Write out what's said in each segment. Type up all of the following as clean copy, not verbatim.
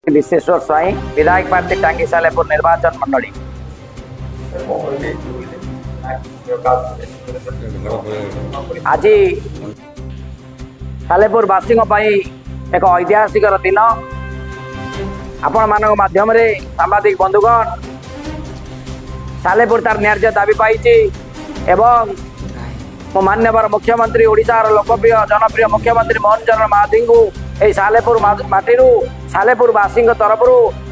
विश्वेश्वर स्वाई विधायक पार्टी टांगी सालेपुर निर्वाचन मंडली। आज सालेपुर वासी एक ऐतिहासिक दिन आपण मान माध्यम सांबादिक बंधुगण सालेपुर तार न्याय दाबी पाई एवं मो मान्यवर मुख्यमंत्री ओडिशार लोकप्रिय जनप्रिय मुख्यमंत्री मोहन चरण महादी को यही सालेपुर माटी सालेपुर वासी तरफ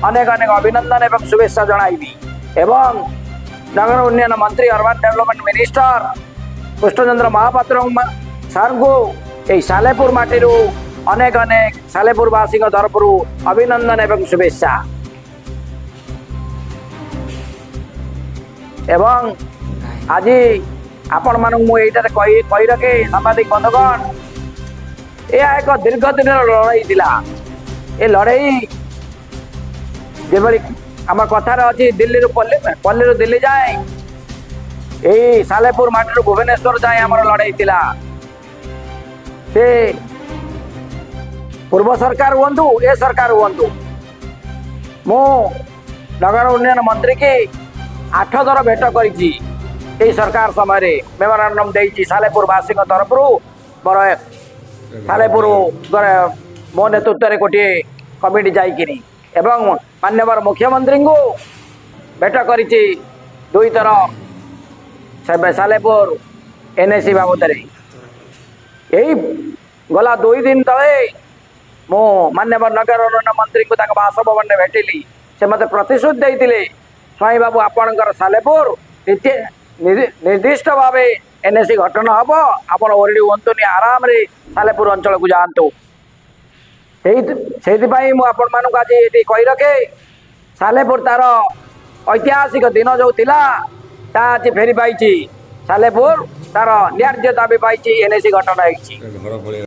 अनेक अनेक अभिनंदन एवं शुभेच्छा जणाइबी एवं नगर उन्नयन मंत्री urban development minister Krishnachandra Mahapatra sir को यही सालेपुर माटी अनेक अनेक सालेपुर वासी तरफ अभिनंदन एवं शुभेच्छा एवं आज आपण मान कही रखे सांबादिक बंधुगण यह एक दीर्घ दिन लड़ाई थिला। ये लड़ाई जबरी आम कथार अच्छी दिल्ली पल्ली दिल्ली जाए यही सालेपुर माटी भुवनेश्वर जाए आम लड़ाई थिला। से पूर्व सरकार हुंतु ए सरकार हुंतु मु नगर उन्नयन मंत्री की 8 थर भेट करी सरकार समय मेमोरांडम देती सालेपुर वासी तरफ मोर सालेपुर मो नेतृत्व में गोटे कमिटी जाकि एवं मान्यवर मुख्यमंत्री को भेट करी 2 थर सालेपुर एनएसी बाबद यही गला 2 दिन तले मो मान्यवर नगर उन्नयन मंत्री को बासभवन में भेटिली से मत प्रतिश्रुति देते स्वाई बाबू आपणकर सालेपुर निर्दिष्ट भाव एनएसी घटन हम आप ओरडी हूँ आराम रे सालेपुर अंचल को जातु से आज ये कही रखे सालेपुर तार ऐतिहासिक दिन जो थिला आज फेरी पाई सालेपुर तार न्याय दाबी पाई एनएसी घटना।